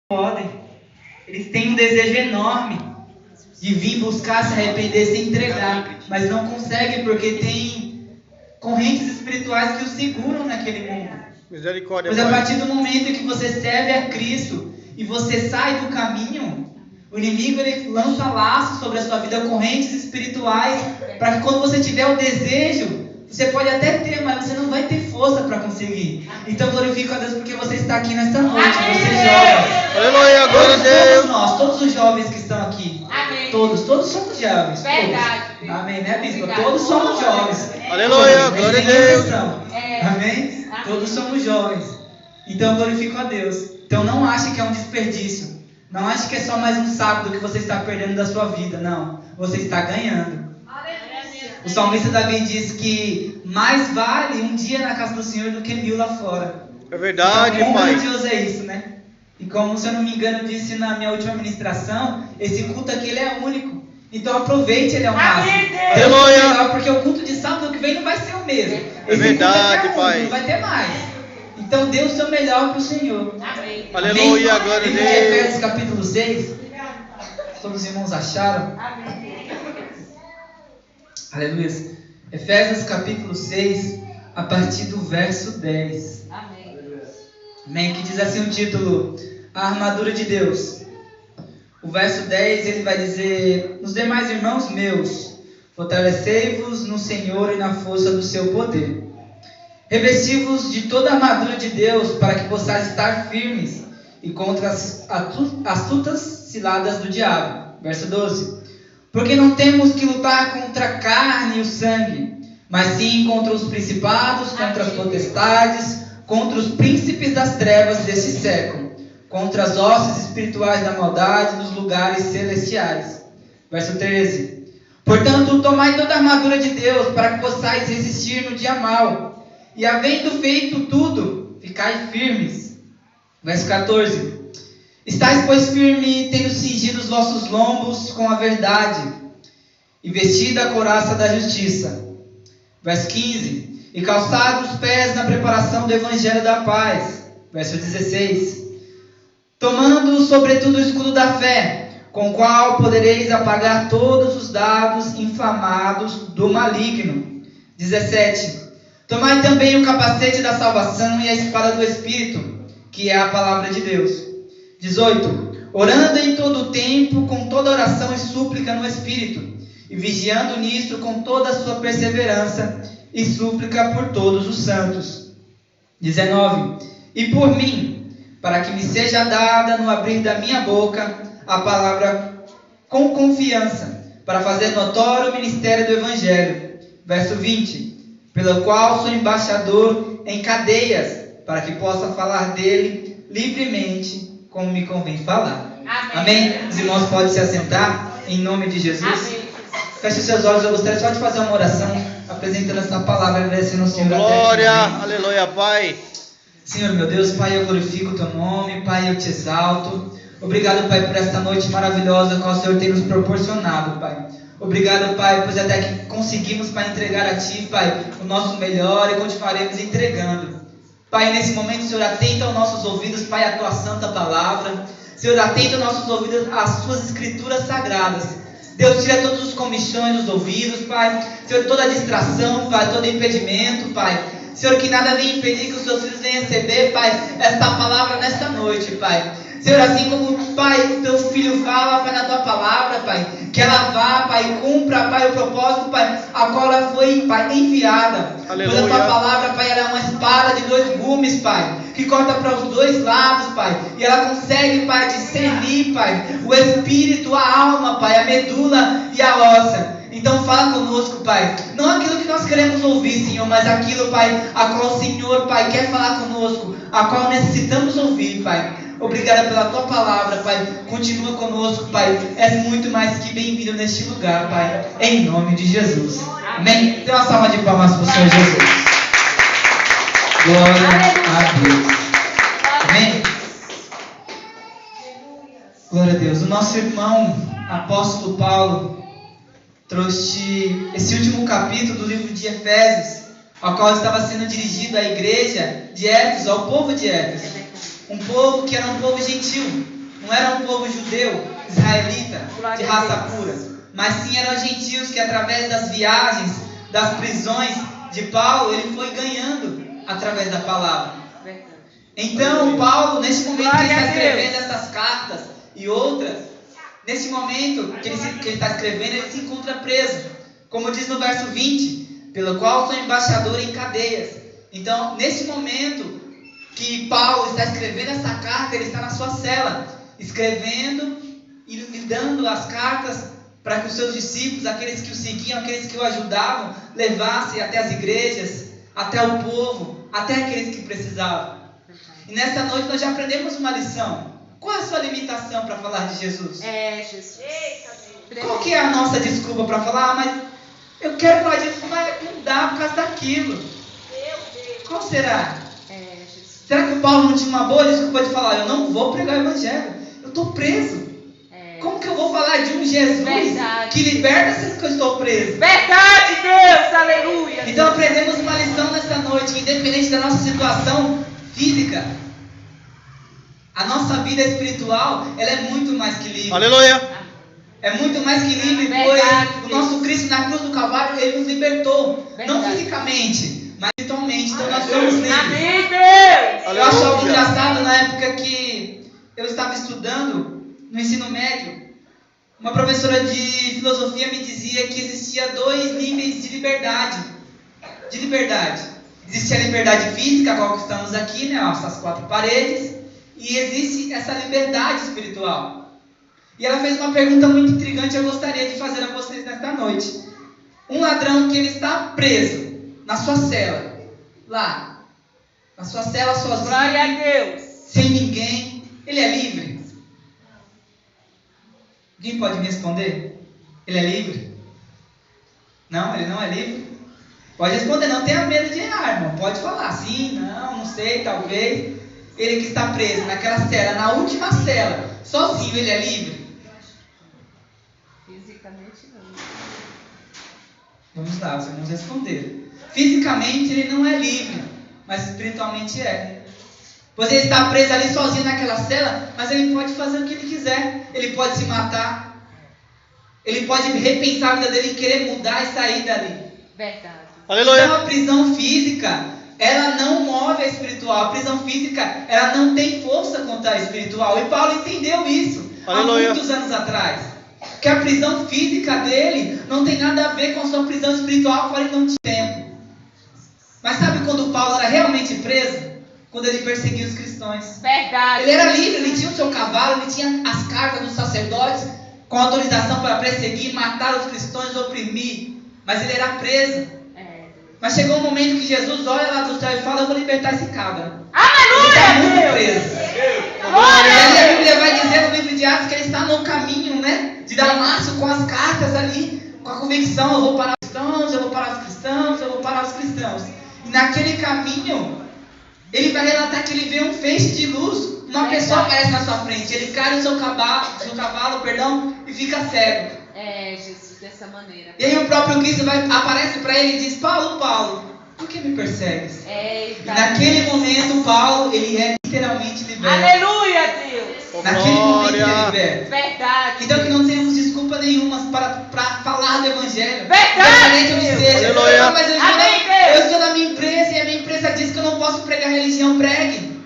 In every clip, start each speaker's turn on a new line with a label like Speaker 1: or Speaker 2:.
Speaker 1: podem. Eles têm um desejo enorme de vir buscar, se arrepender, se entregar, mas não conseguem porque tem correntes espirituais que os seguram naquele mundo.
Speaker 2: Misericórdia,
Speaker 1: Mas a
Speaker 2: Pai.
Speaker 1: partir do momento que você serve a Cristo e você sai do caminho, o inimigo ele lança laços sobre a sua vida, correntes espirituais, para que quando você tiver o desejo, você pode até ter, mas você não vai ter força para conseguir. Então glorifico a Deus porque você está aqui nesta noite, você jovem.
Speaker 2: Aleluia, glória a Deus.
Speaker 1: Todos nós, todos os jovens que estão aqui.
Speaker 3: Amém.
Speaker 1: Todos somos jovens.
Speaker 3: Verdade.
Speaker 1: Todos. Amém, né, bispo?
Speaker 3: Obrigada.
Speaker 1: Todos somos jovens.
Speaker 2: Aleluia,
Speaker 1: Todos,
Speaker 2: glória a
Speaker 1: sem
Speaker 2: Deus.
Speaker 1: exceção.
Speaker 3: É.
Speaker 1: Amém?
Speaker 3: Amém.
Speaker 1: Todos somos jovens. Então glorifico a Deus. Então não ache que é um desperdício. Não ache que é só mais um sábado que você está perdendo da sua vida. Não. Você está ganhando. O salmista Davi diz que mais vale um dia na casa do Senhor do que 1000 lá fora.
Speaker 2: É verdade,
Speaker 1: Então, quão
Speaker 2: Pai.
Speaker 1: grandioso é isso, né? E como, se eu não me engano, eu disse na minha última ministração, esse culto aqui ele é único. Então aproveite ele ao máximo.
Speaker 2: Aleluia.
Speaker 1: Melhor, porque o culto de sábado que vem não vai ser o mesmo.
Speaker 2: É
Speaker 1: Esse
Speaker 2: verdade,
Speaker 1: culto é
Speaker 2: Pai.
Speaker 1: não vai ter mais. Então dê o seu melhor para o Senhor.
Speaker 3: Amém.
Speaker 2: Aleluia,
Speaker 1: Amém?
Speaker 2: glória a
Speaker 1: Livro de
Speaker 2: Deus.
Speaker 1: Efésios capítulo 6. Todos os irmãos acharam?
Speaker 3: Amém.
Speaker 1: Aleluia. Efésios capítulo 6, a partir do verso 10.
Speaker 3: Amém.
Speaker 1: Amém? Que diz assim o título: A armadura de Deus. O verso 10 ele vai dizer: Nos demais irmãos meus, fortalecei-vos no Senhor e na força do seu poder. Revesti-vos de toda a armadura de Deus, para que possais estar firmes e contra as astutas ciladas do diabo. Verso 12. Porque não temos que lutar contra a carne e o sangue, mas sim contra os principados, contra as potestades, contra os príncipes das trevas desse século, contra as hostes espirituais da maldade nos lugares celestiais. Verso 13. Portanto, tomai toda a armadura de Deus, para que possais resistir no dia mau, e havendo feito tudo, ficai firmes. Verso 14. Estais, pois, firme, tendo cingido os vossos lombos com a verdade, e vestida a couraça da justiça. Verso 15. E calçados os pés na preparação do evangelho da paz. Verso 16. Tomando, sobretudo, o escudo da fé, com o qual podereis apagar todos os dardos inflamados do maligno. 17. Tomai também o capacete da salvação e a espada do Espírito, que é a palavra de Deus. 18. Orando em todo o tempo, com toda oração e súplica no Espírito, e vigiando nisto com toda a sua perseverança e súplica por todos os santos. 19. E por mim, para que me seja dada no abrir da minha boca a palavra com confiança, para fazer notório o ministério do Evangelho. Verso 20. Pelo qual sou embaixador em cadeias, para que possa falar dele livremente, como me convém falar.
Speaker 3: Amém.
Speaker 1: Amém? Os irmãos podem se assentar, em nome de Jesus.
Speaker 3: Amém.
Speaker 1: Feche os seus olhos, eu gostaria só de fazer uma oração, apresentando essa palavra, agradecendo ao Senhor.
Speaker 2: Glória,
Speaker 1: até aqui.
Speaker 2: aleluia, Pai.
Speaker 1: Senhor, meu Deus, Pai, eu glorifico o Teu nome, Pai, eu te exalto. Obrigado, Pai, por esta noite maravilhosa que o Senhor tem nos proporcionado, Pai. Obrigado, Pai, pois até que conseguimos, Pai, entregar a Ti, Pai, o nosso melhor e continuaremos entregando. Pai, nesse momento, Senhor, atenta aos nossos ouvidos, Pai, a Tua santa palavra. Senhor, atenta aos nossos ouvidos às Suas escrituras sagradas. Deus, tira todos os comichões dos ouvidos, Pai. Senhor, toda distração, Pai, todo impedimento, Pai. Senhor, que nada venha impedir que os Seus filhos venham receber, Pai, esta palavra nesta noite, Pai. Senhor, assim como, Pai, o Teu Filho fala, Pai, na Tua palavra, Pai, que ela vá, Pai, cumpra, Pai, o propósito, Pai, a qual ela foi, Pai, enviada.
Speaker 2: Aleluia.
Speaker 1: Pois a Tua palavra, Pai, ela é uma espada de 2 gumes, Pai, que corta para os 2 lados, Pai, e ela consegue, Pai, discernir, Pai, o espírito, a alma, Pai, a medula e a ossa. Então fala conosco, Pai, não aquilo que nós queremos ouvir, Senhor, mas aquilo, Pai, a qual o Senhor, Pai, quer falar conosco, a qual necessitamos ouvir, Pai. Obrigada pela Tua palavra, Pai. Continua conosco, Pai. És muito mais que bem-vindo neste lugar, Pai. Em nome de Jesus. Amém? Dê uma salva de palmas para o Senhor Jesus. Glória a Deus. Amém? Glória a Deus. O nosso irmão, apóstolo Paulo, trouxe esse último capítulo do livro de Efésios, ao qual estava sendo dirigido à igreja de Éfeso, ao povo de Éfeso. Um povo que era um povo gentil, não era um povo judeu, israelita, de raça pura, mas sim eram gentios que através das viagens, das prisões de Paulo, ele foi ganhando através da palavra. Então Paulo, nesse momento que ele está escrevendo essas cartas e outras, nesse momento que ele está escrevendo, ele se encontra preso, como diz no verso 20, pelo qual sou embaixador em cadeias. Então, nesse momento que Paulo está escrevendo essa carta, ele está na sua cela, escrevendo e dando as cartas para que os seus discípulos, aqueles que o seguiam, aqueles que o ajudavam, levassem até as igrejas, até o povo, até aqueles que precisavam. E nesta noite nós já aprendemos uma lição. Qual é a sua limitação para falar de Jesus?
Speaker 3: Jesus.
Speaker 1: Qual que é a nossa desculpa para falar? Mas eu quero falar disso, mas não dá por causa daquilo. Qual será?
Speaker 3: Jesus.
Speaker 1: Será que o Paulo não tinha uma boa desculpa de falar, eu não vou pregar o evangelho, eu estou preso? Como que eu vou falar de um Jesus que liberta se eu estou preso?
Speaker 3: Verdade, Deus, aleluia.
Speaker 1: Então aprendemos uma lição nessa noite, que independente da nossa situação física, a nossa vida espiritual, ela é muito mais que livre.
Speaker 2: Aleluia.
Speaker 1: É muito mais que livre,
Speaker 3: Verdade,
Speaker 1: pois o nosso Cristo na cruz do Calvário, ele nos libertou.
Speaker 3: Verdade.
Speaker 1: Não fisicamente, mas espiritualmente. Então nós somos livres.
Speaker 3: Amém, Deus.
Speaker 1: Eu acho algo engraçado na época que eu estava estudando no ensino médio. Uma professora de filosofia me dizia que existia 2 níveis de liberdade. Existe a liberdade física, qual que estamos aqui, né? Essas 4 paredes. E existe essa liberdade espiritual. E ela fez uma pergunta muito intrigante, eu gostaria de fazer a vocês nesta noite. Um ladrão que ele está preso na sua cela, lá, na sua cela sozinho,
Speaker 3: Glória a Deus.
Speaker 1: sem ninguém, ele é livre? Alguém pode me responder? Ele é livre? Não, ele não é livre? Pode responder, não tenha medo de errar, irmão. Pode falar, sim, não sei, talvez. Ele que está preso naquela cela, na última cela, sozinho, ele é livre?
Speaker 3: Fisicamente não.
Speaker 1: Vamos lá, vocês vão responder. Fisicamente ele não é livre, mas espiritualmente é. Pois ele está preso ali sozinho naquela cela, mas ele pode fazer o que ele quiser. Ele pode se matar. Ele pode repensar a vida dele e querer mudar e sair dali.
Speaker 3: Verdade.
Speaker 2: Aleluia.
Speaker 1: Então a prisão física, ela não move a espiritual. A prisão física, ela não tem força contra a espiritual. E Paulo entendeu isso
Speaker 2: Aleluia.
Speaker 1: há muitos anos atrás. Que a prisão física dele não tem nada a ver com a sua prisão espiritual, qual ele não tinha tempo. Mas sabe quando Paulo era realmente preso? Quando ele perseguia os cristãos.
Speaker 3: Verdade.
Speaker 1: Ele era livre, ele tinha o seu cavalo, ele tinha as cartas dos sacerdotes com autorização para perseguir, matar os cristãos, oprimir. Mas ele era preso. Mas chegou um momento que Jesus olha lá do céu e fala, eu vou libertar esse cabra. Ele está muito
Speaker 3: Aleluia,
Speaker 1: preso.
Speaker 3: Glória
Speaker 1: E
Speaker 3: a
Speaker 1: aí a
Speaker 3: Deus.
Speaker 1: Bíblia vai dizer no livro de Atos que ele está no caminho, né, de Damasco, com as cartas ali, com a convicção, eu vou parar os cristãos, eu vou parar os cristãos, eu vou parar os cristãos. E naquele caminho, ele vai relatar que ele vê um feixe de luz, uma pessoa aparece na sua frente, ele cai no seu cavalo, e fica cego.
Speaker 3: Jesus, dessa maneira.
Speaker 1: E aí o próprio Cristo aparece para ele e diz, Paulo, por que me persegues? E naquele momento, Paulo, ele é literalmente liberto.
Speaker 3: Aleluia, Deus.
Speaker 1: Naquele momento ele é liberto.
Speaker 3: Verdade.
Speaker 1: Então que não tenhamos desculpa nenhuma para falar do Evangelho.
Speaker 3: Verdade,
Speaker 1: Independente onde
Speaker 3: Deus.
Speaker 1: seja.
Speaker 2: Aleluia.
Speaker 1: Ah, mas
Speaker 3: Amém,
Speaker 1: eu
Speaker 3: Deus.
Speaker 1: estou na minha empresa e a minha empresa diz que eu não posso pregar religião. Pregue.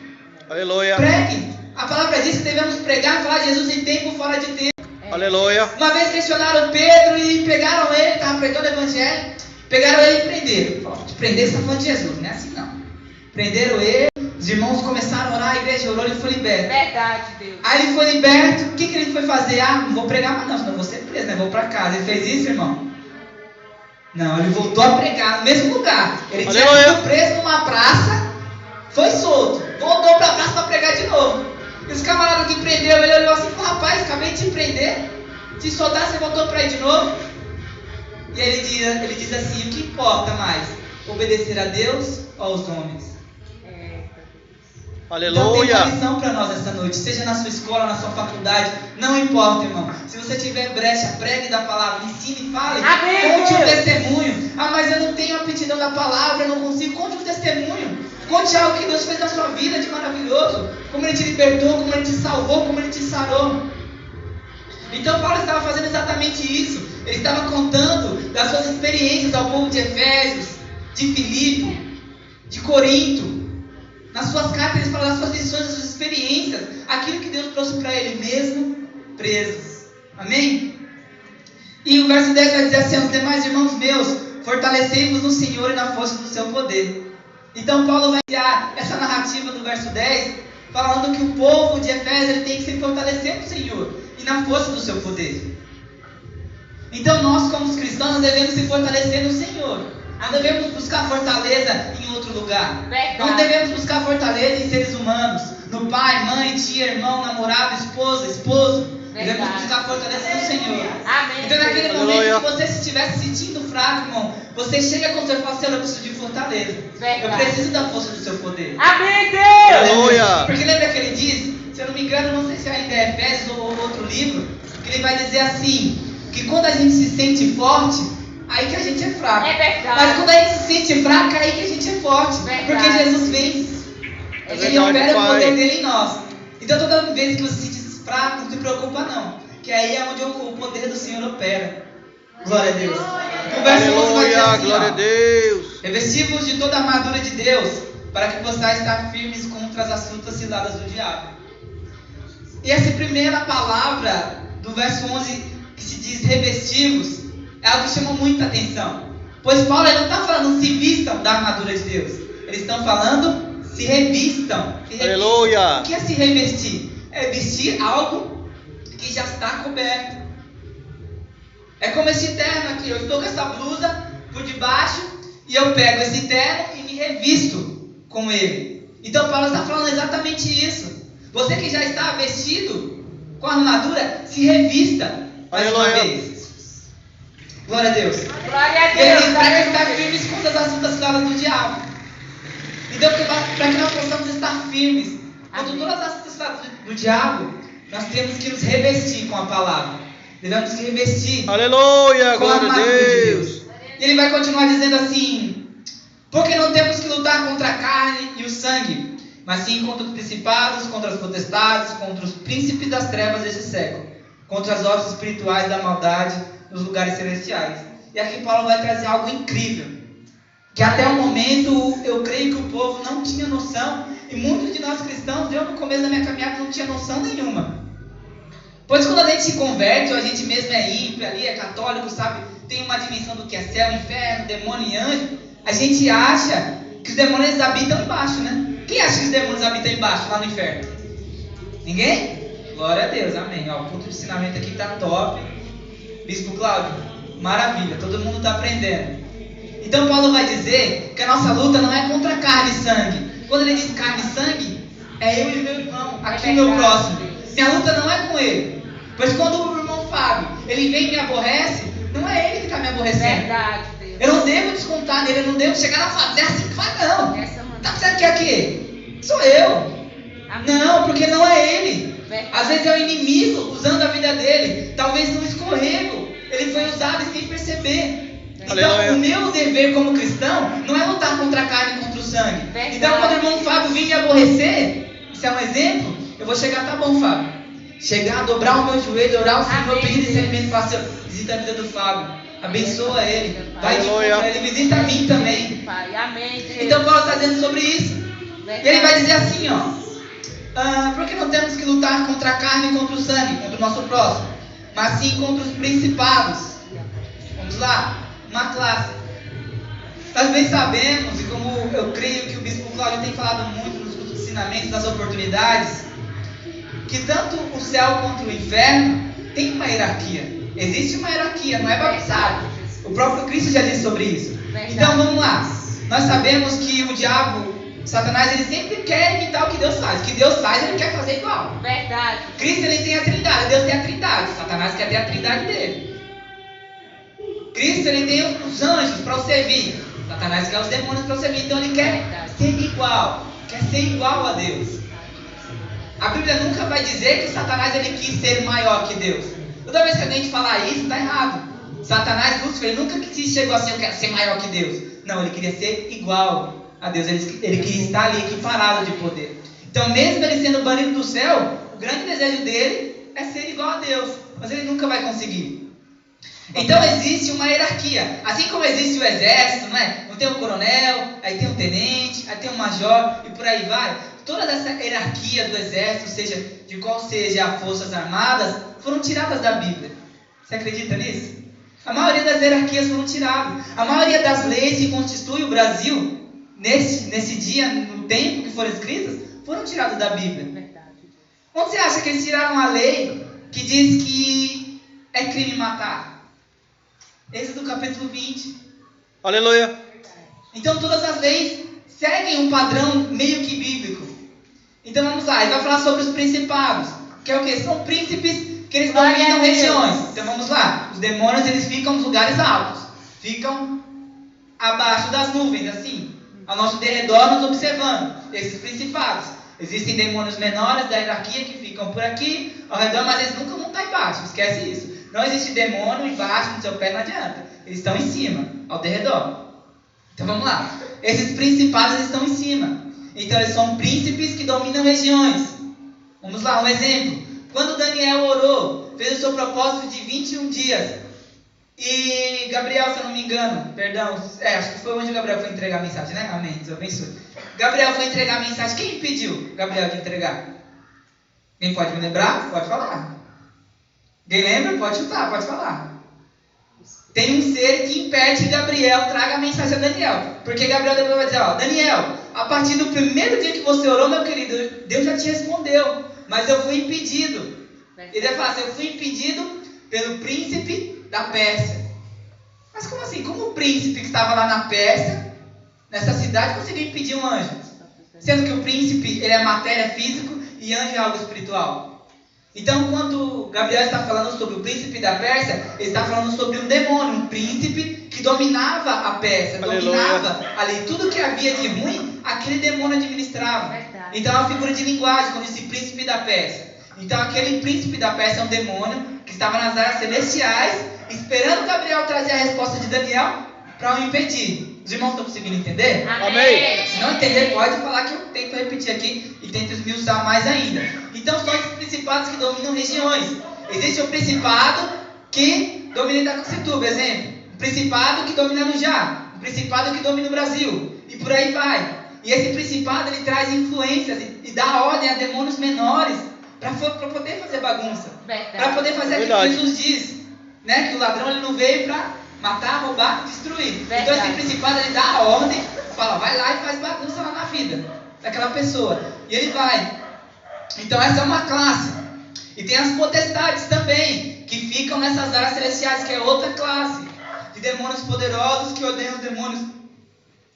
Speaker 2: Aleluia.
Speaker 1: Pregue. A palavra diz que devemos pregar e falar de Jesus em tempo fora de tempo.
Speaker 2: Aleluia.
Speaker 1: Uma vez questionaram Pedro e pegaram ele, estava pregando o Evangelho. Pegaram ele e prenderam. De prender, você está falando de Jesus, não é assim não. Prenderam ele, os irmãos começaram a orar, a igreja orou, ele foi liberto.
Speaker 3: Verdade, Deus.
Speaker 1: Aí ele foi liberto, o que ele foi fazer? Não vou pregar mais não, senão eu vou ser preso, né? Vou para casa. Ele fez isso, irmão? Não, ele voltou a pregar no mesmo lugar. Ele tinha sido preso numa praça, foi solto, voltou para a praça para pregar de novo. E os camaradas que prenderam ele olhou assim e falou, rapaz, acabei de te prender, te soltar, você voltou para ir de novo? E aí ele diz assim, o que importa mais? Obedecer a Deus ou aos homens? Então tem
Speaker 2: Aleluia.
Speaker 1: uma lição para nós essa noite, seja na sua escola, na sua faculdade, não importa, irmão. Se você tiver brecha, pregue da palavra, ensine, fale,
Speaker 3: Amém,
Speaker 1: conte um
Speaker 3: Deus.
Speaker 1: testemunho. Ah, mas eu não tenho aptidão da palavra, eu não consigo. Conte um testemunho. Conte algo que Deus fez na sua vida de maravilhoso. Como Ele te libertou, como Ele te salvou, como Ele te sarou. Então Paulo estava fazendo exatamente isso. Ele estava contando das suas experiências ao povo de Efésios, de Filipe, de Corinto. Nas suas cartas ele fala das suas lições, das suas experiências, aquilo que Deus trouxe para ele mesmo presos. Amém? E o verso 10 vai dizer assim: aos demais irmãos meus, fortalecei-vos no Senhor e na força do seu poder. Então Paulo vai criar essa narrativa do verso 10, falando que o povo de Efésios ele tem que se fortalecer no Senhor e na força do seu poder. Então nós, como os cristãos, devemos se fortalecer no Senhor. Não devemos buscar fortaleza em outro lugar. Não devemos buscar fortaleza em seres humanos, no pai, mãe, tia, irmão, namorado, esposa, esposo. Devemos buscar fortaleza no Senhor.
Speaker 3: Amém.
Speaker 1: Então naquele momento que você estiver se sentindo fraco, irmão, você chega com o seu parceiro: eu preciso de fortaleza. Eu preciso da força do seu poder.
Speaker 3: Amém, Deus.
Speaker 2: Aleluia.
Speaker 1: Porque lembra que ele diz, se eu não me engano, não sei se ainda é Efésios ou outro livro, que ele vai dizer assim, que quando a gente se sente forte, aí que a gente é fraco.
Speaker 3: É verdade.
Speaker 1: Mas quando a gente se sente fraco, aí que a gente é forte.
Speaker 3: Verdade.
Speaker 1: Porque Jesus vence.
Speaker 2: É
Speaker 1: Ele
Speaker 2: verdade,
Speaker 1: opera o
Speaker 2: Pai.
Speaker 1: poder dele em nós. Então toda vez que você se sente fraco, não se preocupa não. Que aí é onde o poder do Senhor opera. Glória a Deus. O verso 11 vai dizer
Speaker 2: Aleluia,
Speaker 1: assim,
Speaker 2: glória a Deus.
Speaker 1: revesti-vos de toda a armadura de Deus, para que possais estar firmes contra as astutas ciladas do diabo. E essa primeira palavra do verso 11, que se diz revesti-vos, é algo que chamou muita atenção. Pois Paulo ele não está falando se vistam da armadura de Deus. Eles estão falando se revistam.
Speaker 2: Aleluia.
Speaker 1: O que é se revestir? É vestir algo que já está coberto. É como esse terno aqui. Eu estou com essa blusa por debaixo e eu pego esse terno e me revisto com ele. Então Paulo está falando exatamente isso. Você que já está vestido com a armadura, se revista mais uma vez. Glória a Deus.
Speaker 3: Glória a
Speaker 1: E ele
Speaker 3: Deus.
Speaker 1: diz para estar firmes contra as astutas ciladas do diabo. Então, para que nós possamos estar firmes contra todas as astutas ciladas do diabo, nós temos que nos revestir com a palavra. Devemos se revestir
Speaker 2: Aleluia,
Speaker 1: com a
Speaker 2: glória a
Speaker 1: armadura de
Speaker 2: Deus.
Speaker 1: Deus. E ele vai continuar dizendo assim: porque não temos que lutar contra a carne e o sangue, mas sim contra os principados, contra as potestades, contra os príncipes das trevas desse século, contra as hostes espirituais da maldade nos lugares celestiais. E aqui Paulo vai trazer algo incrível, que até o momento eu creio que o povo não tinha noção, e muitos de nós cristãos, eu no começo da minha caminhada não tinha noção nenhuma. Pois quando a gente se converte, ou a gente mesmo é ímpio ali, é católico, sabe, tem uma dimensão do que é céu, inferno, demônio e anjo, a gente acha que os demônios habitam embaixo, né? Quem acha que os demônios habitam embaixo, lá no inferno? Ninguém? Glória a Deus, amém. Ó, o culto de ensinamento aqui tá top. Bispo Cláudio, maravilha, todo mundo está aprendendo. Então Paulo vai dizer que a nossa luta não é contra carne e sangue. Quando ele diz carne e sangue, é eu e meu irmão, aqui o meu próximo. Minha luta não é com ele. Pois quando o irmão Fábio, ele vem e me aborrece, não é ele que está me aborrecendo.
Speaker 3: Verdade, Deus.
Speaker 1: Eu não devo descontar nele, eu não devo chegar na fazer assim que faz, não. Tá pensando que é aqui? Sou eu.
Speaker 3: Amém.
Speaker 1: Não, porque não é ele.
Speaker 3: Verdade.
Speaker 1: Às vezes é o inimigo usando a vida dele. Talvez no escorrego ele foi usado e sem perceber.
Speaker 2: Aleluia.
Speaker 1: Então o meu dever como cristão não é lutar contra a carne e contra o sangue.
Speaker 3: Verdade.
Speaker 1: Então quando o irmão Fábio vir me aborrecer, isso é um exemplo, eu vou chegar, tá bom, Fábio. Chegar, dobrar o meu joelho, orar ao Senhor,
Speaker 3: Amém.
Speaker 1: pedir discernimento, falar assim: visita a vida do Fábio, abençoa ele, vai de
Speaker 2: Aleluia.
Speaker 1: contra ele, visita a mim também.
Speaker 3: Pai, amém, Deus.
Speaker 1: Então Paulo está dizendo sobre isso.
Speaker 3: Verdade.
Speaker 1: E ele vai dizer assim, ó: porque não temos que lutar contra a carne e contra o sangue, contra o nosso próximo, mas sim contra os principados. Vamos lá, uma classe. Nós bem sabemos, e como eu creio que o Bispo Cláudio tem falado muito nos ensinamentos, nas oportunidades, que tanto o céu quanto o inferno tem uma hierarquia. Existe uma hierarquia, não é bagunçado. O próprio Cristo já disse sobre isso.
Speaker 3: Verdade.
Speaker 1: Então vamos lá. Nós sabemos que o diabo, Satanás, ele sempre quer imitar o que Deus faz. O que Deus faz, ele quer fazer igual.
Speaker 3: Verdade.
Speaker 1: Cristo, ele tem a trindade. Deus tem a trindade. Satanás quer ter a trindade dele. Cristo, ele tem os anjos para o servir. Satanás quer os demônios para o servir. Então ele quer ser igual. Quer ser igual a Deus. A Bíblia nunca vai dizer que Satanás, ele quis ser maior que Deus. Toda vez que a gente falar isso, está errado. Satanás, Lúcifer, ele nunca chegou assim: eu quero ser maior que Deus. Não, ele queria ser igual a Deus. Ele queria estar ali equiparado de poder. Então mesmo ele sendo banido do céu, o grande desejo dele é ser igual a Deus, mas ele nunca vai conseguir. Então existe uma hierarquia, assim como existe o exército, não é? Não tem o coronel, aí tem o tenente, aí tem o major e por aí vai. Toda essa hierarquia do exército, seja de qual seja as forças armadas, foram tiradas da Bíblia. Você acredita nisso? A maioria das hierarquias foram tiradas. A maioria das leis que constituem o Brasil, nesse dia, no tempo que foram escritas, foram tiradas da Bíblia.
Speaker 3: Verdade.
Speaker 1: Onde você acha que eles tiraram a lei que diz que é crime matar? Êxodo capítulo 20.
Speaker 2: Aleluia.
Speaker 1: Então todas as leis seguem um padrão meio que bíblico. Então vamos lá, ele vai falar sobre os principados, que é o que? São príncipes que eles
Speaker 3: Glória
Speaker 1: dominam
Speaker 3: a Deus.
Speaker 1: regiões. Então vamos lá, os demônios eles ficam nos lugares altos, ficam abaixo das nuvens, assim, ao nosso derredor nos observando, esses principados. Existem demônios menores da hierarquia que ficam por aqui, ao redor, mas eles nunca vão estar embaixo, esquece isso. Não existe demônio embaixo no seu pé, não adianta. Eles estão em cima, ao derredor. Então vamos lá. Esses principados eles estão em cima. Então eles são príncipes que dominam regiões. Vamos lá, um exemplo. Quando Daniel orou, fez o seu propósito de 21 dias. E Gabriel, se eu não me engano, perdão, acho que foi onde o Gabriel foi entregar a mensagem, né? Amém, Deus abençoe. Gabriel foi entregar a mensagem. Quem impediu Gabriel de entregar? Quem pode me lembrar? Pode falar. Quem lembra? Pode chutar, pode falar. Tem um ser que impede que Gabriel traga a mensagem a Daniel. Porque Gabriel depois vai dizer, ó, Daniel, a partir do primeiro dia que você orou, meu querido, Deus já te respondeu. Mas eu fui impedido. Ele vai falar assim, eu fui impedido pelo príncipe da Pérsia. Mas como assim? Como o príncipe que estava lá na Pérsia, nessa cidade, conseguiu impedir um anjo? Sendo que o príncipe, ele é matéria física e anjo é algo espiritual. Então, quando Gabriel está falando sobre o príncipe da Pérsia, ele está falando sobre um demônio, um príncipe que dominava a Pérsia, dominava ali tudo que havia de ruim, aquele demônio administrava.
Speaker 3: Verdade.
Speaker 1: Então, é uma figura de linguagem, como esse príncipe da Pérsia. Então, aquele príncipe da Pérsia é um demônio que estava nas áreas celestiais, esperando Gabriel trazer a resposta de Daniel para o impedir. Os irmãos estão conseguindo entender?
Speaker 2: Amém.
Speaker 1: Se não entender, pode falar que eu tento repetir aqui e tento esmiuçar mais ainda. Então são esses principados que dominam regiões. Existe o principado que domina Itacoaxetuba, exemplo. O principado que domina Arujá. O principado que domina o Brasil. E por aí vai. E esse principado ele traz influências e dá ordem a demônios menores para poder fazer bagunça. Para poder fazer aquilo que Jesus diz. Né? Que o ladrão ele não veio para matar, roubar, destruir.
Speaker 3: Verdade.
Speaker 1: Então esse principado ele dá a ordem, fala, vai lá e faz bagunça lá na vida daquela pessoa. E ele vai. Então essa é uma classe. E tem as potestades também, que ficam nessas áreas celestiais, que é outra classe. De demônios poderosos que odeiam os demônios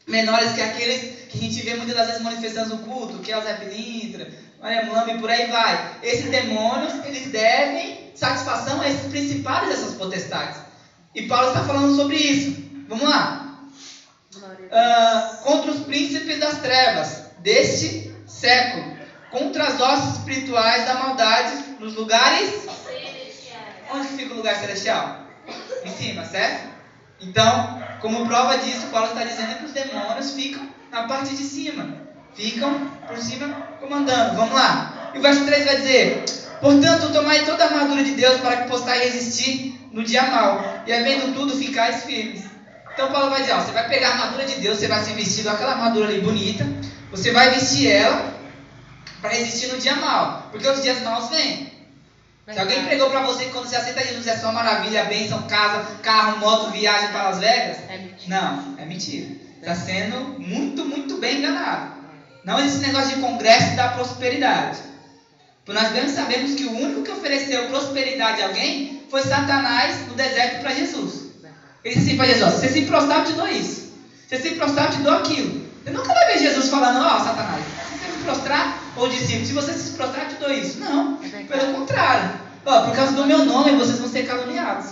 Speaker 1: menores, que é aqueles que a gente vê muitas das vezes manifestando no culto, que é o Zé Pilintra, Maria Mulamba e por aí vai. Esses demônios, eles devem satisfação a esses principados dessas potestades. E Paulo está falando sobre isso. Vamos lá. Contra os príncipes das trevas deste século, contra as hostes espirituais da maldade nos lugares celestiais. Onde fica o lugar celestial? Em cima, certo? Então, como prova disso, Paulo está dizendo que os demônios ficam na parte de cima. Ficam por cima comandando. Vamos lá. E o verso 3 vai dizer: portanto, tomai toda a armadura de Deus para que possais resistir no dia mau, e havendo tudo, ficais firmes. Então Paulo vai dizer, ó, você vai pegar a armadura de Deus, você vai se vestir com aquela armadura ali bonita, você vai vestir ela para resistir no dia mau, porque os dias maus vêm. Se alguém pregou para você que quando você aceita Jesus é só maravilha, bênção, casa, carro, moto, viagem para Las Vegas, não, é mentira. Está sendo muito, muito bem enganado. Não existe negócio de congresso da prosperidade. Porque nós bem sabemos que o único que ofereceu prosperidade a alguém foi Satanás no deserto para Jesus. Ele disse assim para Jesus, se você se prostrar eu te dou isso. Se você se prostrar eu te dou aquilo. Você nunca vai ver Jesus falando, ó, Satanás, se você se prostrar, ou discípulo, se você se prostrar eu te dou isso. Não, pelo contrário. Ó, por causa do meu nome vocês vão ser caluniados.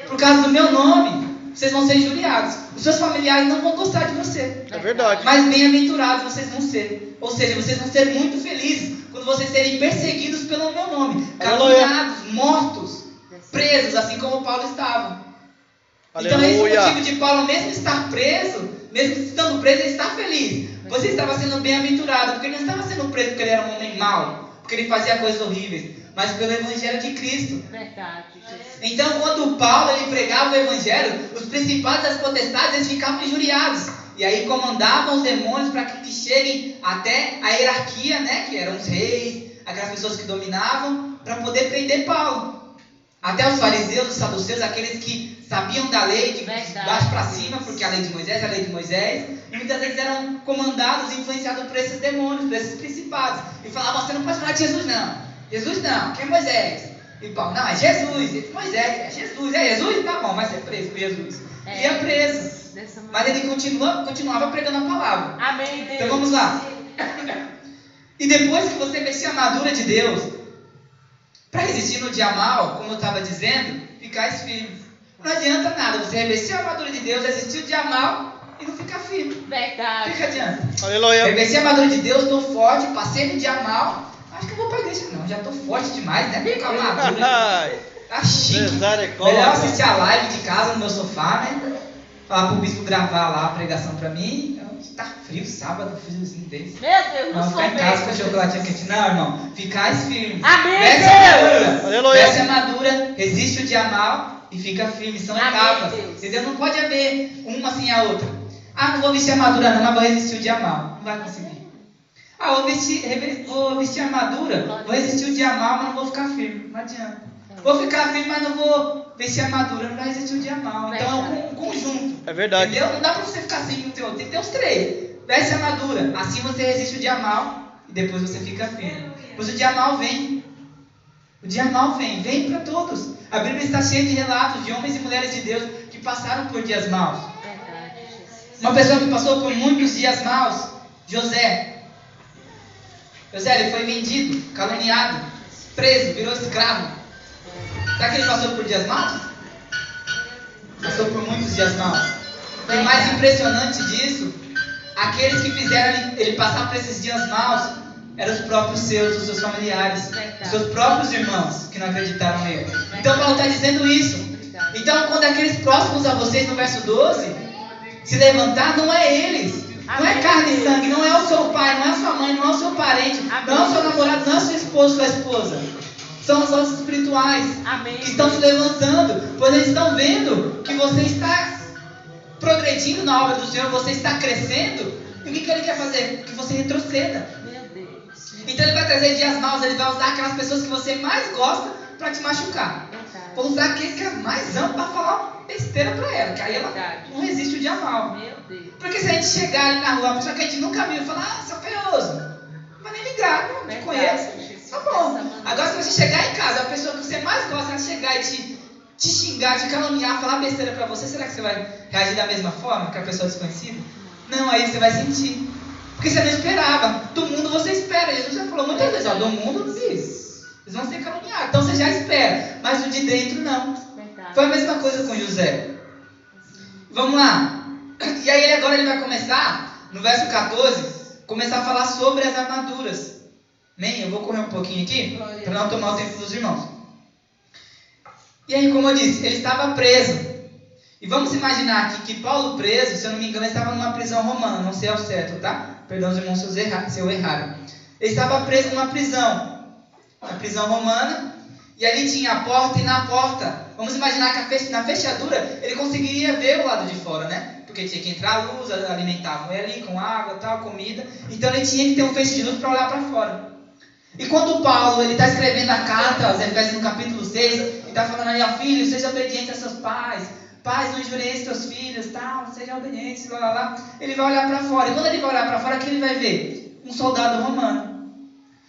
Speaker 1: Por causa do meu nome vocês vão ser injuriados. Os seus familiares não vão gostar de você.
Speaker 2: É verdade.
Speaker 1: Mas bem-aventurados vocês vão ser. Ou seja, vocês vão ser muito felizes quando vocês serem perseguidos pelo meu nome. Caluniados, mortos, presos, assim como Paulo estava.
Speaker 2: Aleluia.
Speaker 1: Então esse é o motivo de Paulo, mesmo estar preso, mesmo estando preso, ele está feliz. Você estava sendo bem-aventurado, porque ele não estava sendo preso porque ele era um homem mau. porque ele fazia coisas horríveis, mas pelo Evangelho de Cristo.
Speaker 3: Verdade, Jesus.
Speaker 1: Então, quando Paulo ele pregava o Evangelho, os principais das potestades eles ficavam injuriados. E aí comandavam os demônios para que cheguem até a hierarquia, né, que eram os reis, aquelas pessoas que dominavam, para poder prender Paulo. Até os fariseus, os saduceus, aqueles que sabiam da lei de baixo para cima, porque a lei de Moisés é a lei de Moisés, e muitas vezes eram comandados e influenciados por esses demônios, por esses principados. E falavam, você não pode falar de Jesus não. Jesus não, que é Moisés. E Paulo, não, é Jesus. Moisés, é Jesus. É Jesus? Tá bom, vai ser preso por Jesus. E é preso. Mas ele continuava pregando a palavra.
Speaker 3: Amém, Deus.
Speaker 1: Então vamos lá. E depois que você vestir a armadura de Deus, para resistir no dia mal, como eu estava dizendo, ficais firmes. Não adianta nada você revestir a armadura de Deus, resistir o dia mal e não ficar firme.
Speaker 3: Verdade.
Speaker 1: O que adianta?
Speaker 2: Aleluia.
Speaker 1: Revestir a armadura de Deus, estou forte, passei no dia mal, acho que eu vou para a igreja. Não, já estou forte demais, né? Com a armadura.
Speaker 2: Ai,
Speaker 1: Tá chique.
Speaker 2: misericórdia.
Speaker 1: Melhor assistir a live de casa no meu sofá, né? Falar pro bispo gravar lá a pregação para mim. Tá frio, sábado, friozinho desse.
Speaker 3: Meu Deus,
Speaker 1: Não,
Speaker 3: não
Speaker 1: ficar
Speaker 3: sou
Speaker 1: em casa com
Speaker 3: mesmo.
Speaker 1: chocolatinho quente. Não, irmão. Ficais firmes.
Speaker 3: Amém,
Speaker 1: Veste a armadura.
Speaker 2: Aleluia.
Speaker 1: Veste a armadura, resiste o dia mal e fica firme. São
Speaker 3: Amém,
Speaker 1: etapas.
Speaker 3: Deus.
Speaker 1: Entendeu? Não pode haver uma sem a outra. Ah, não vou vestir a armadura não, mas vou resistir o dia mal. Não vai conseguir. Ah, vou vestir a armadura, vou resistir o dia mal, mas não vou ficar firme. Não adianta. Vou ficar firme, mas não vou vestir a armadura. Não vai resistir o dia mal. Então é um conjunto.
Speaker 2: É verdade.
Speaker 1: Entendeu? Não dá pra você ficar assim, tem que ter os três. Veste a armadura, assim você resiste o dia mal e depois você fica firme. Pois o dia mal vem. O dia mal vem para todos. A Bíblia está cheia de relatos de homens e mulheres de Deus que passaram por dias maus.
Speaker 3: Verdade, Jesus.
Speaker 1: Uma pessoa que passou por muitos dias maus, José. José, ele foi vendido, caluniado, preso, virou escravo. Será que ele passou por dias maus? Passou por muitos dias maus. E o mais impressionante disso, aqueles que fizeram ele passar por esses dias maus eram os próprios os seus familiares, os seus próprios irmãos que não acreditaram nele. Então Paulo está dizendo isso. Então quando aqueles próximos a vocês no verso 12 se levantar, não é eles, não é carne e sangue, não é o seu pai, não é a sua mãe, não é o seu parente, não é o seu namorado, não é o seu esposo, sua esposa. São os ossos espirituais que estão se levantando, pois eles estão vendo que você está progredindo na obra do Senhor, você está crescendo. E o que ele quer fazer? Que você retroceda.
Speaker 3: Meu Deus.
Speaker 1: Então ele vai trazer dias maus, ele vai usar aquelas pessoas que você mais gosta para te machucar.
Speaker 3: Verdade.
Speaker 1: Vou usar aqueles que mais amam para falar besteira para ela, que aí ela não resiste o dia mal.
Speaker 3: Meu Deus.
Speaker 1: Porque se a gente chegar ali na rua, a pessoa que a gente nunca viu, falar, seu feioso, não vai nem ligar, não te conhece. Tá bom. Agora se você chegar em casa, a pessoa que você mais gosta, ela chegar e te xingar, te caluniar, falar besteira pra você, será que você vai reagir da mesma forma que a pessoa desconhecida? Não, aí você vai sentir. Porque você não esperava. Do mundo você espera. Jesus já falou muitas vezes, ó, do mundo eles vão ser caluniados. Então você já espera. Mas o de dentro não.
Speaker 3: Verdade.
Speaker 1: Foi a mesma coisa com José. Vamos lá. E aí agora ele vai começar, no verso 14, começar a falar sobre as armaduras. Amém? Eu vou correr um pouquinho aqui, para não tomar o tempo dos irmãos. E aí, como eu disse, ele estava preso. E vamos imaginar aqui que Paulo preso, se eu não me engano, ele estava numa prisão romana, não sei ao certo, tá? Perdão os irmãos se eu errar. Ele estava preso numa prisão, na prisão romana, e ali tinha a porta, e na porta, vamos imaginar que na fechadura, ele conseguiria ver o lado de fora, né? Porque tinha que entrar a luz, alimentavam ele ali com água, tal, comida. Então ele tinha que ter um feixe de luz para olhar para fora. E quando Paulo está escrevendo a carta aos Efésios no capítulo 6, ele está falando ali, ó, filhos, seja obediente a seus pais. Pais, não injuriem seus filhos, tal, seja obediente, blá, blá, blá. Ele vai olhar para fora. E quando ele vai olhar para fora, o que ele vai ver? Um soldado romano.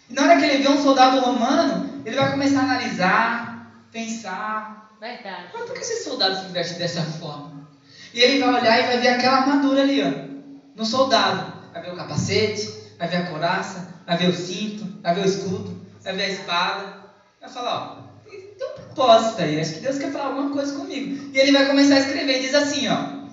Speaker 1: E na hora que ele vê um soldado romano, ele vai começar a analisar, pensar.
Speaker 3: Verdade.
Speaker 1: Mas por que esse soldado se veste dessa forma? E ele vai olhar e vai ver aquela armadura ali, ó, no soldado. Vai ver o capacete, vai ver a couraça, vai ver o cinto, vai ver o escudo, vai ver a espada. Vai falar, ó, tem um propósito aí, acho que Deus quer falar alguma coisa comigo. E ele vai começar a escrever, diz assim, ó,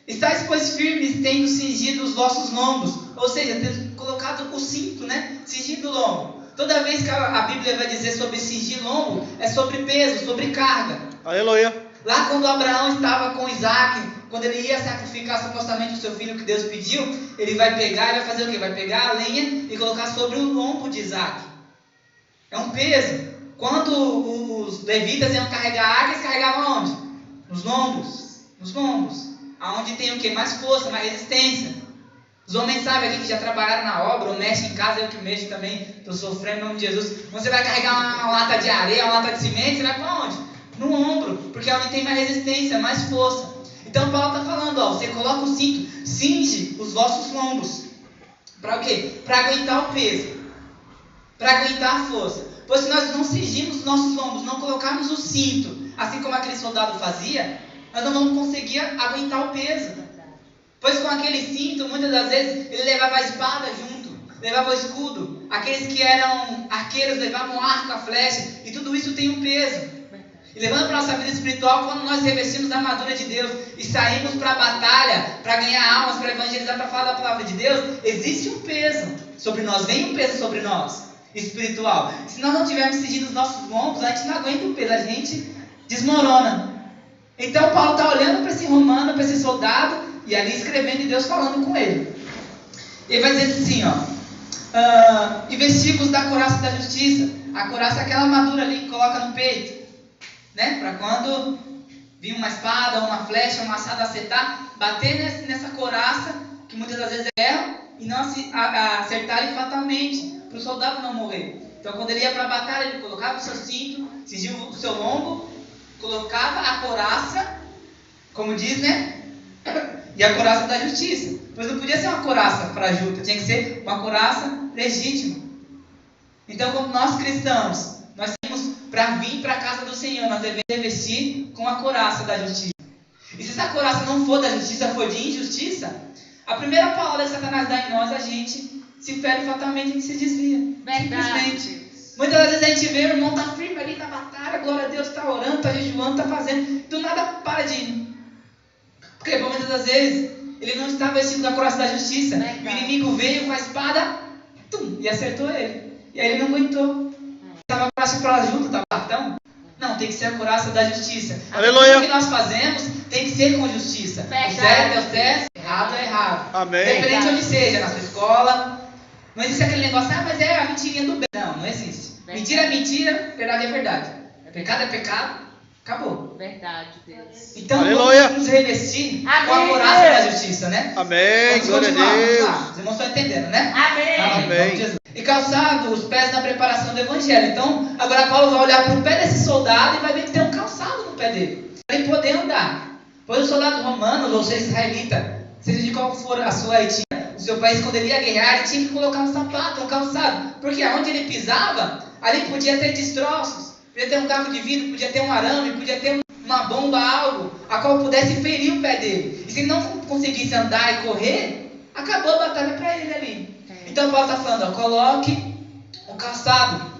Speaker 1: estáis pois firmes, tendo cingido os vossos lombos, ou seja, tendo colocado o cinto, né, cingido o lombo. Toda vez que a Bíblia vai dizer sobre cingir lombo, é sobre peso, sobre carga.
Speaker 2: Aleluia.
Speaker 1: Lá quando Abraão estava com Isaac, quando ele ia sacrificar supostamente o seu filho que Deus pediu, ele vai pegar e vai fazer o quê? Vai pegar a lenha e colocar sobre o lombo de Isaac. É um peso. Quando os levitas iam carregar a arca, eles carregavam onde? Nos lombos. Nos lombos. Aonde tem o quê? Mais força, mais resistência. Os homens sabem aqui que já trabalharam na obra, ou mexem em casa, eu que mexo também, estou sofrendo em nome de Jesus. Você vai carregar uma lata de areia, uma lata de cimento, você vai para onde? No ombro, porque é onde tem mais resistência, mais força. Então Paulo está falando, ó, você coloca o cinto, cinge os vossos lombos. Para o quê? Para aguentar o peso, para aguentar a força. Pois se nós não cingirmos os nossos lombos, não colocarmos o cinto, assim como aquele soldado fazia, nós não vamos conseguir aguentar o peso. Pois com aquele cinto, muitas das vezes, ele levava a espada junto, levava o escudo. Aqueles que eram arqueiros levavam o arco, a flecha, e tudo isso tem um peso. E levando para a nossa vida espiritual, quando nós revestimos a armadura de Deus e saímos para a batalha, para ganhar almas, para evangelizar, para falar da palavra de Deus, existe um peso sobre nós, vem um peso sobre nós, espiritual. Se nós não tivermos cingido os nossos lombos, a gente não aguenta o peso, a gente desmorona. Então Paulo está olhando para esse romano, para esse soldado, e ali escrevendo e Deus falando com ele. Ele vai dizer assim, ó, e vestivos da couraça da justiça. A couraça é aquela armadura ali que coloca no peito, né? Para quando vir uma espada, uma flecha, um machado acertar, bater nessa couraça, que muitas das vezes é erro, e não acertar ele fatalmente, para o soldado não morrer. Então quando ele ia para a batalha, ele colocava o seu cinto, cingiu o seu lombo, colocava a couraça, como diz, né? E a couraça da justiça. Pois não podia ser uma couraça fajuta, tinha que ser uma couraça legítima. Então, como nós cristãos, nós temos para vir para a casa do Senhor, nós devemos revestir com a couraça da justiça. E se essa couraça não for da justiça, for de injustiça, a primeira palavra que Satanás dá em nós, a gente se fere fatalmente e se desvia. Simplesmente. Muitas vezes a gente vê o irmão está firme ali na batalha, glória a Deus, está orando, está jejuando, está fazendo, do nada para de ir. Porque muitas das vezes ele não está vestido da couraça da justiça. O inimigo veio com a espada e acertou ele. E aí ele não aguentou. Estava a couraça para junto, estava latão. Não, tem que ser a couraça da justiça.
Speaker 2: Aleluia.
Speaker 1: O que nós fazemos tem que ser com justiça. O certo é o certo, errado é errado.
Speaker 2: Amém.
Speaker 1: Independente de onde seja, na sua escola. Não existe aquele negócio, mas é a mentirinha do bem. Não, não existe. Mentira é mentira, verdade é verdade. Pecado é pecado. Acabou.
Speaker 3: Verdade, Deus.
Speaker 1: Então
Speaker 2: Aleluia.
Speaker 1: vamos nos revestir
Speaker 3: Amém,
Speaker 1: com a couraça da justiça, né?
Speaker 2: Amém.
Speaker 1: Vamos
Speaker 2: Glória a
Speaker 1: continuar,
Speaker 2: Deus.
Speaker 1: vamos lá. Os irmãos estão entendendo, né?
Speaker 3: Amém.
Speaker 1: Amém. Em nome de Jesus. E calçado os pés na preparação do evangelho. Então, agora Paulo vai olhar para o pé desse soldado e vai ver que tem um calçado no pé dele, para ele poder andar. Pois o soldado romano, ou seja, israelita, seja de qual for a sua etnia, o seu país, quando ele ia guerrear, ele tinha que colocar um sapato, um calçado. Porque onde ele pisava, ali podia ter destroços. Podia ter um cabo de vidro, podia ter um arame, podia ter uma bomba, algo, a qual pudesse ferir o pé dele. E se ele não conseguisse andar e correr, acabou a batalha para ele ali. Então Paulo está falando, ó, coloque o calçado,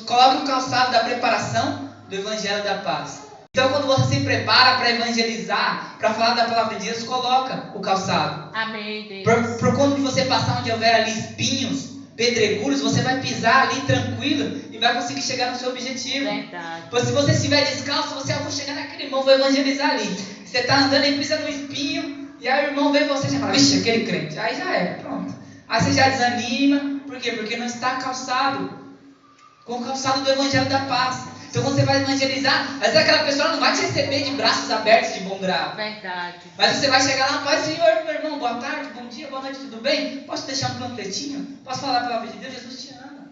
Speaker 1: coloque o calçado da preparação do Evangelho da Paz. Então quando você se prepara para evangelizar, para falar da palavra de Deus, coloca o calçado.
Speaker 3: Amém, Deus.
Speaker 1: Por quando você passar onde houver ali espinhos, pedregulhos, você vai pisar ali tranquilo e vai conseguir chegar no seu objetivo.
Speaker 3: Verdade.
Speaker 1: Pois se você estiver descalço, você vai chegar naquele irmão, vou evangelizar ali. Você está andando e pisa no espinho, e aí o irmão vê você e já fala, vixe, aquele crente. Aí já é, pronto. Aí você já desanima. Por quê? Porque não está calçado com o calçado do Evangelho da Paz. Então quando você vai evangelizar, às vezes aquela pessoa não vai te receber de braços abertos, de bom grado.
Speaker 3: Verdade.
Speaker 1: Mas você vai chegar lá, Pai, Senhor, meu irmão, boa tarde, bom dia, boa noite, tudo bem? Posso deixar um panfletinho? Posso falar a palavra de Deus? Jesus te ama.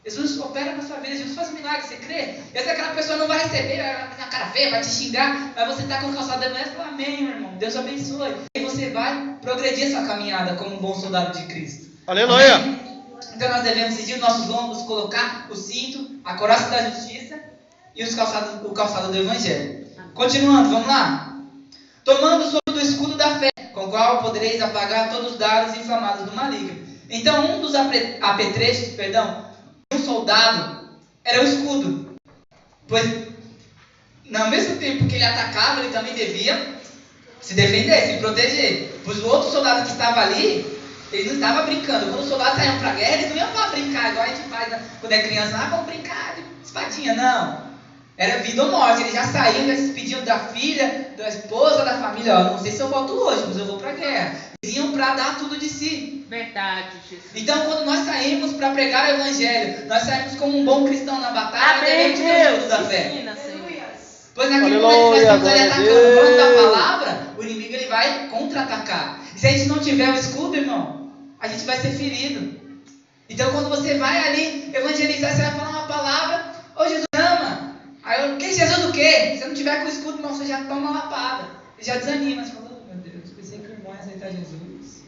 Speaker 1: Jesus opera na sua vida, Jesus faz um milagre, você crê? E às vezes aquela pessoa não vai receber, vai fazer uma cara feia, vai te xingar, mas você está com o calçado da manhã e fala, amém, meu irmão, Deus abençoe. E você vai progredir a sua caminhada como um bom soldado de Cristo.
Speaker 2: Aleluia.
Speaker 1: Amém? Então nós devemos seguir nossos lombos, colocar o cinto, a couraça da justiça e o calçado do Evangelho. Continuando, vamos lá. Tomando sobre o escudo da fé, com o qual podereis apagar todos os dardos inflamados do maligno. Então um dos apetrechos, de um soldado era o escudo. Pois, ao mesmo tempo que ele atacava, ele também devia se defender, se proteger. Pois o outro soldado que estava ali, ele não estava brincando. Quando os soldados saíam para a guerra, eles não iam para brincar, igual a gente faz quando é criança. Vamos brincar de espadinha. Não. Era vida ou morte. Eles já saíam, já se despediam da filha, da esposa, da família. Ó, não sei se eu volto hoje, mas eu vou para a guerra. Eles iam para dar tudo de si.
Speaker 3: Verdade, Jesus.
Speaker 1: Então, quando nós saímos para pregar o Evangelho, nós saímos como um bom cristão na batalha,
Speaker 3: Amém,
Speaker 1: devemos ter o escudo
Speaker 3: Deus.
Speaker 1: da fé.
Speaker 3: Ensina, Senhor.
Speaker 1: Pois naquele
Speaker 2: Aleluia,
Speaker 1: momento que nós estamos ali
Speaker 2: glória a
Speaker 1: atacando, falando da
Speaker 2: Deus.
Speaker 1: palavra, o inimigo ele vai contra-atacar. E se a gente não tiver o escudo, irmão, a gente vai ser ferido. Então, quando você vai ali evangelizar, você vai falar uma palavra, ô Jesus ama. Aí eu, que Jesus o quê? Se você não tiver com o escudo, irmão, você já toma uma lapada. Você já desanima. Você fala, oh, meu Deus, pensei que o irmão ia aceitar Jesus.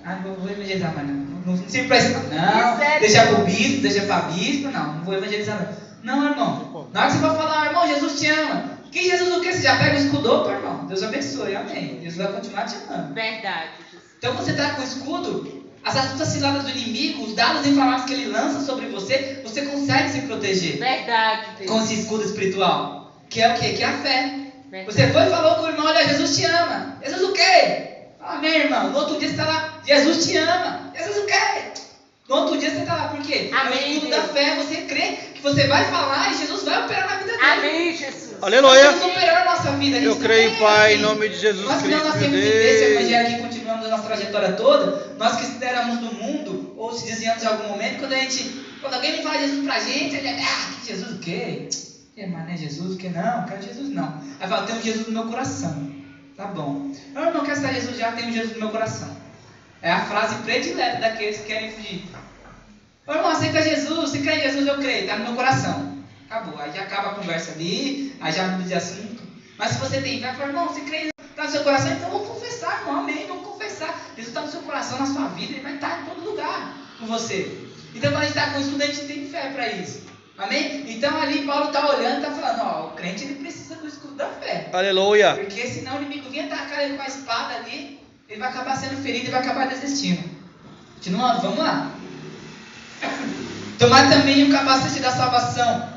Speaker 1: Não vou evangelizar mais não. Não sirve pra isso não. Deixa pro bispo, deixa pra bispo. Não vou evangelizar não. Não, irmão. Na hora que você vai falar, irmão, Jesus te ama. Que Jesus o quê? Você já pega o escudo, opa, irmão. Deus abençoe, amém. Jesus vai continuar te amando.
Speaker 3: Verdade, Jesus.
Speaker 1: Então, quando você está com o escudo, as astutas ciladas do inimigo, os dados inflamados que ele lança sobre você, você consegue se proteger.
Speaker 3: Verdade, Deus.
Speaker 1: Com esse escudo espiritual. Que é o quê? Que é a fé.
Speaker 3: Verdade.
Speaker 1: Você foi e falou com o irmão, olha, Jesus te ama. Jesus o quê? Amém, irmão. No outro dia você está lá, Jesus te ama. Jesus o quê? No outro dia você está lá, por quê?
Speaker 3: Amém,
Speaker 1: é o escudo
Speaker 3: Deus.
Speaker 1: da fé. Você crê que você vai falar e Jesus vai operar na vida dele.
Speaker 3: Amém, Jesus.
Speaker 2: Aleluia.
Speaker 1: Jesus operou na nossa vida. A gente
Speaker 2: Eu
Speaker 1: não
Speaker 2: creio,
Speaker 1: tem
Speaker 2: Pai, em
Speaker 1: assim.
Speaker 2: nome de Jesus
Speaker 1: Nós que não
Speaker 2: Cristo, meu
Speaker 1: nascemos desse evangelho
Speaker 2: Deus.
Speaker 1: que continuamos a nossa trajetória toda, nós que éramos do mundo, ou se desviamos em algum momento, quando alguém me fala Jesus pra gente, ele é, que Jesus o quê? Mas não é Jesus, o quê? Não, quero Jesus não. Aí fala, tem um Jesus no meu coração. Tá bom. Eu não quero estar Jesus já, tenho Jesus no meu coração. É a frase predileta daqueles que querem fugir. Ô irmão, aceita Jesus, se crê em Jesus, eu creio, tá no meu coração. Acabou, aí já acaba a conversa ali, aí já muda de assunto. Mas se você tem fé, fala, irmão, você crê, está no seu coração, então vamos confessar, irmão, amém, vamos confessar. Jesus está no seu coração, na sua vida, ele vai estar em todo lugar com você. Então quando a gente está com estudo, a gente tem fé para isso. Amém? Então ali Paulo está olhando e está falando, ó, o crente ele precisa do escudo da fé.
Speaker 2: Aleluia.
Speaker 1: Porque senão o inimigo vinha atacar ele com a espada ali, ele vai acabar sendo ferido e vai acabar desistindo. Continuando, vamos lá. Tomar também o capacete da salvação.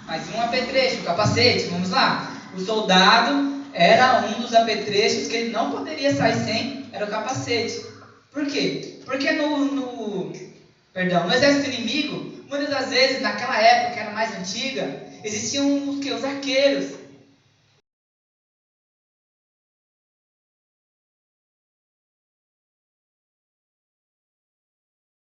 Speaker 1: Mais um apetrecho, o capacete, vamos lá. O soldado era um dos apetrechos que ele não poderia sair sem, era o capacete. Por quê? Porque no exército inimigo, muitas das vezes, naquela época que era mais antiga, existiam os arqueiros.